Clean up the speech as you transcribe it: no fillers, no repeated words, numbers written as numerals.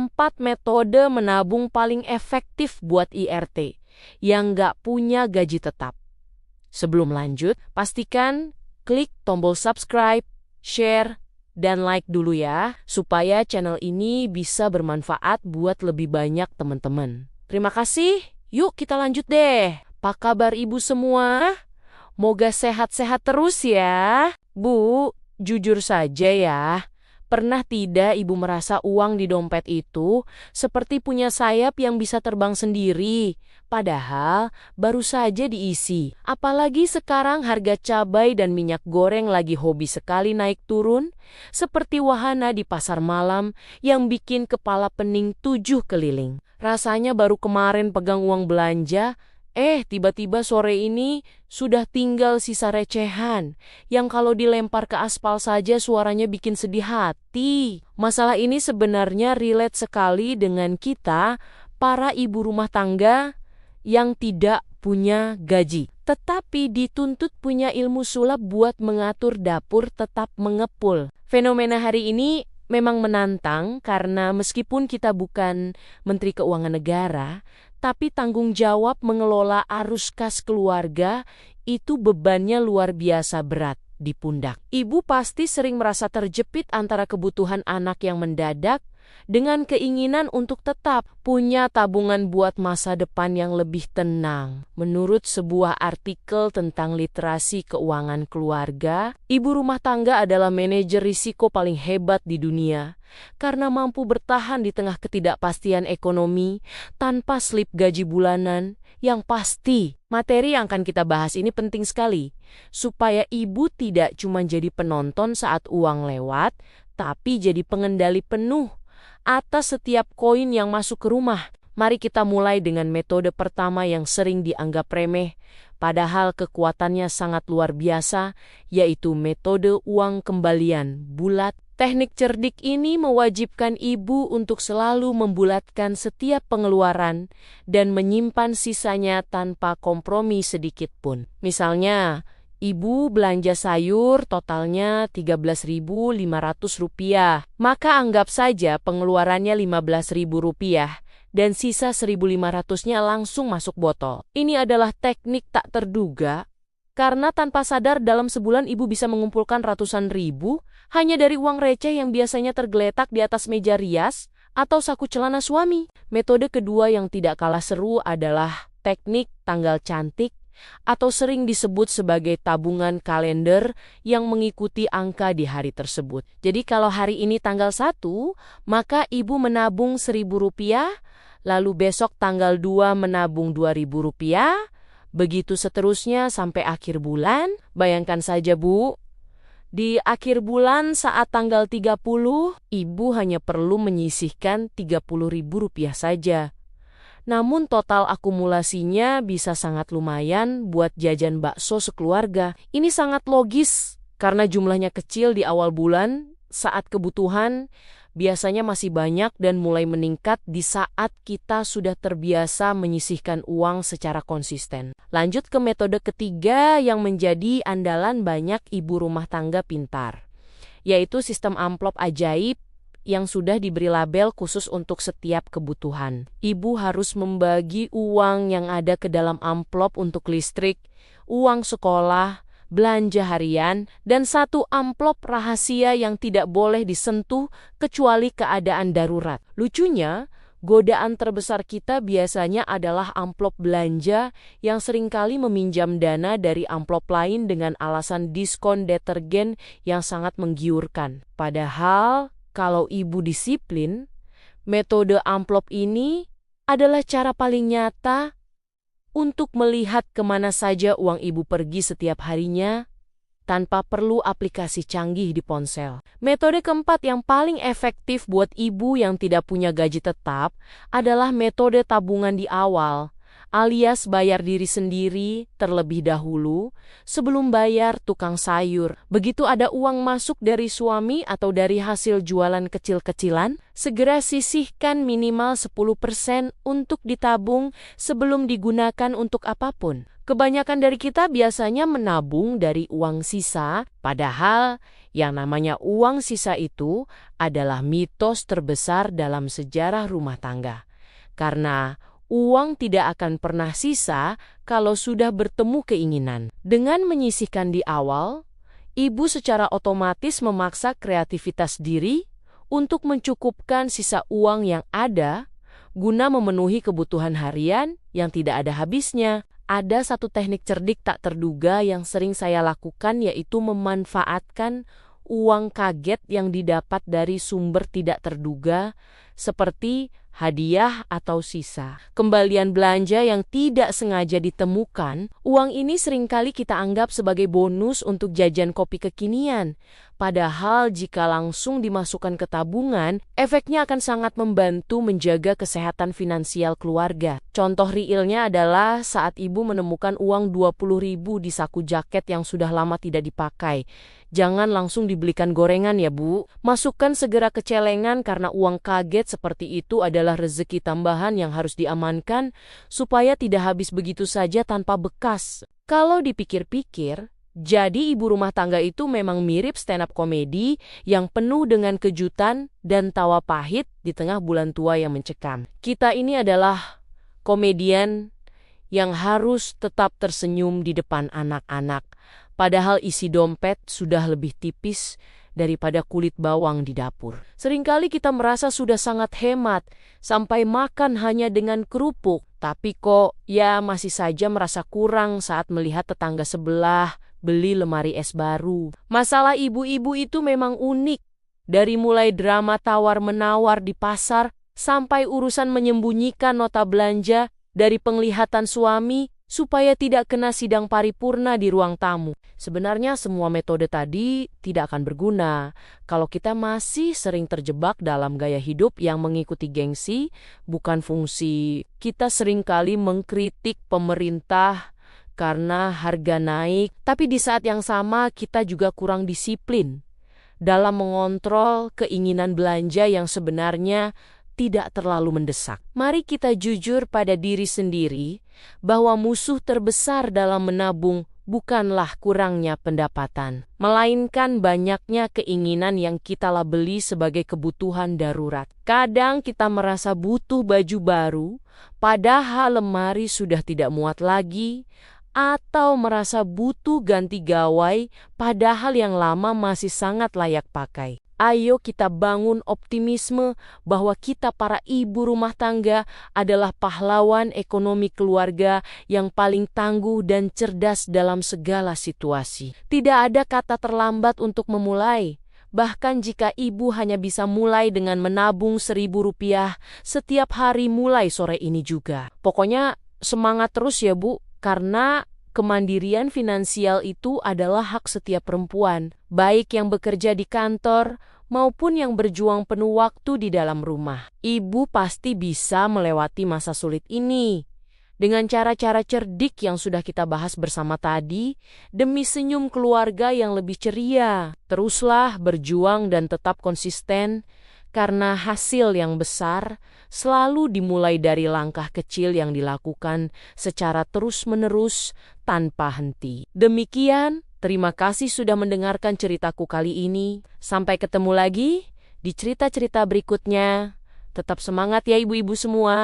keempat metode menabung paling efektif buat IRT yang nggak punya gaji tetap. Sebelum lanjut, pastikan klik tombol subscribe, share, dan like dulu ya, supaya channel ini bisa bermanfaat buat lebih banyak teman-teman. Terima kasih, yuk kita lanjut deh. Apa kabar ibu semua? Moga sehat-sehat terus ya. Bu, jujur saja ya, pernah tidak ibu merasa uang di dompet itu seperti punya sayap yang bisa terbang sendiri, padahal baru saja diisi? Apalagi sekarang harga cabai dan minyak goreng lagi hobi sekali naik turun, seperti wahana di pasar malam yang bikin kepala pening 7 keliling. Rasanya baru kemarin pegang uang belanja, tiba-tiba sore ini sudah tinggal sisa recehan yang kalau dilempar ke aspal saja suaranya bikin sedih hati. Masalah ini sebenarnya relate sekali dengan kita, para ibu rumah tangga yang tidak punya gaji, tetapi dituntut punya ilmu sulap buat mengatur dapur tetap mengepul. Fenomena hari ini memang menantang karena meskipun kita bukan Menteri Keuangan Negara, tapi tanggung jawab mengelola arus kas keluarga itu bebannya luar biasa berat di pundak. Ibu pasti sering merasa terjepit antara kebutuhan anak yang mendadak dengan keinginan untuk tetap punya tabungan buat masa depan yang lebih tenang. Menurut sebuah artikel tentang literasi keuangan keluarga, ibu rumah tangga adalah manajer risiko paling hebat di dunia karena mampu bertahan di tengah ketidakpastian ekonomi tanpa slip gaji bulanan yang pasti. Materi yang akan kita bahas ini penting sekali supaya ibu tidak cuma jadi penonton saat uang lewat, tapi jadi pengendali penuh atas setiap koin yang masuk ke rumah. Mari kita mulai dengan metode pertama yang sering dianggap remeh, padahal kekuatannya sangat luar biasa, yaitu metode uang kembalian bulat. Teknik cerdik ini mewajibkan ibu untuk selalu membulatkan setiap pengeluaran dan menyimpan sisanya tanpa kompromi sedikit pun. Misalnya, ibu belanja sayur totalnya Rp13.500, maka anggap saja pengeluarannya Rp15.000 dan sisa Rp1.500-nya langsung masuk botol. Ini adalah teknik tak terduga karena tanpa sadar dalam sebulan ibu bisa mengumpulkan ratusan ribu hanya dari uang receh yang biasanya tergeletak di atas meja rias atau saku celana suami. Metode kedua yang tidak kalah seru adalah teknik tanggal cantik atau sering disebut sebagai tabungan kalender yang mengikuti angka di hari tersebut. Jadi kalau hari ini tanggal 1, maka ibu menabung Rp1.000, lalu besok tanggal 2 menabung Rp2.000, begitu seterusnya sampai akhir bulan. Bayangkan saja Bu, di akhir bulan saat tanggal 30, ibu hanya perlu menyisihkan Rp30.000 saja. Namun total akumulasinya bisa sangat lumayan buat jajan bakso sekeluarga. Ini sangat logis karena jumlahnya kecil di awal bulan saat kebutuhan biasanya masih banyak dan mulai meningkat di saat kita sudah terbiasa menyisihkan uang secara konsisten. Lanjut ke metode ketiga yang menjadi andalan banyak ibu rumah tangga pintar, yaitu sistem amplop ajaib yang sudah diberi label khusus untuk setiap kebutuhan. Ibu harus membagi uang yang ada ke dalam amplop untuk listrik, uang sekolah, belanja harian, dan satu amplop rahasia yang tidak boleh disentuh kecuali keadaan darurat. Lucunya, godaan terbesar kita biasanya adalah amplop belanja yang seringkali meminjam dana dari amplop lain dengan alasan diskon detergen yang sangat menggiurkan. Padahal, kalau ibu disiplin, metode amplop ini adalah cara paling nyata untuk melihat kemana saja uang ibu pergi setiap harinya tanpa perlu aplikasi canggih di ponsel. Metode keempat yang paling efektif buat ibu yang tidak punya gaji tetap adalah metode tabungan di awal, alias bayar diri sendiri terlebih dahulu sebelum bayar tukang sayur. Begitu ada uang masuk dari suami atau dari hasil jualan kecil-kecilan, segera sisihkan minimal 10% untuk ditabung sebelum digunakan untuk apapun. Kebanyakan dari kita biasanya menabung dari uang sisa, padahal Yang namanya uang sisa itu adalah mitos terbesar dalam sejarah rumah tangga. Karena uang tidak akan pernah sisa kalau sudah bertemu keinginan. Dengan menyisihkan di awal, ibu secara otomatis memaksa kreativitas diri untuk mencukupkan sisa uang yang ada guna memenuhi kebutuhan harian yang tidak ada habisnya. Ada satu teknik cerdik tak terduga yang sering saya lakukan, yaitu memanfaatkan uang kaget yang didapat dari sumber tidak terduga seperti hadiah atau sisa. Kembalian belanja yang tidak sengaja ditemukan, uang ini seringkali kita anggap sebagai bonus untuk jajan kopi kekinian. Padahal jika langsung dimasukkan ke tabungan, efeknya akan sangat membantu menjaga kesehatan finansial keluarga. Contoh realnya adalah saat ibu menemukan uang 20.000 di saku jaket yang sudah lama tidak dipakai. Jangan langsung dibelikan gorengan ya Bu. Masukkan segera ke celengan karena uang kaget seperti itu adalah rezeki tambahan yang harus diamankan supaya tidak habis begitu saja tanpa bekas. Kalau dipikir-pikir, jadi ibu rumah tangga itu memang mirip stand-up komedi yang penuh dengan kejutan dan tawa pahit di tengah bulan tua yang mencekam. Kita ini adalah komedian yang harus tetap tersenyum di depan anak-anak, padahal isi dompet sudah lebih tipis daripada kulit bawang di dapur. Seringkali kita merasa sudah sangat hemat, sampai makan hanya dengan kerupuk, tapi kok ya masih saja merasa kurang saat melihat tetangga sebelah beli lemari es baru. Masalah ibu-ibu itu memang unik. Dari mulai drama tawar-menawar di pasar, sampai urusan menyembunyikan nota belanja dari penglihatan suami supaya tidak kena sidang paripurna di ruang tamu. Sebenarnya semua metode tadi tidak akan berguna kalau kita masih sering terjebak dalam gaya hidup yang mengikuti gengsi, bukan fungsi. Kita seringkali mengkritik pemerintah karena harga naik, tapi di saat yang sama kita juga kurang disiplin dalam mengontrol keinginan belanja yang sebenarnya tidak terlalu mendesak. Mari kita jujur pada diri sendiri bahwa musuh terbesar dalam menabung bukanlah kurangnya pendapatan, melainkan banyaknya keinginan yang kita labeli sebagai kebutuhan darurat. Kadang kita merasa butuh baju baru, padahal lemari sudah tidak muat lagi, atau merasa butuh ganti gawai, padahal yang lama masih sangat layak pakai. Ayo kita bangun optimisme bahwa kita para ibu rumah tangga adalah pahlawan ekonomi keluarga yang paling tangguh dan cerdas dalam segala situasi. Tidak ada kata terlambat untuk memulai. Bahkan jika ibu hanya bisa mulai dengan menabung Rp1.000 setiap hari mulai sore ini juga. Pokoknya semangat terus ya Bu, karena kemandirian finansial itu adalah hak setiap perempuan, baik yang bekerja di kantor maupun yang berjuang penuh waktu di dalam rumah. Ibu pasti bisa melewati masa sulit ini dengan cara-cara cerdik yang sudah kita bahas bersama tadi, demi senyum keluarga yang lebih ceria. Teruslah berjuang dan tetap konsisten, karena hasil yang besar selalu dimulai dari langkah kecil yang dilakukan secara terus-menerus tanpa henti. Demikian, terima kasih sudah mendengarkan ceritaku kali ini. Sampai ketemu lagi di cerita-cerita berikutnya. Tetap semangat ya ibu-ibu semua.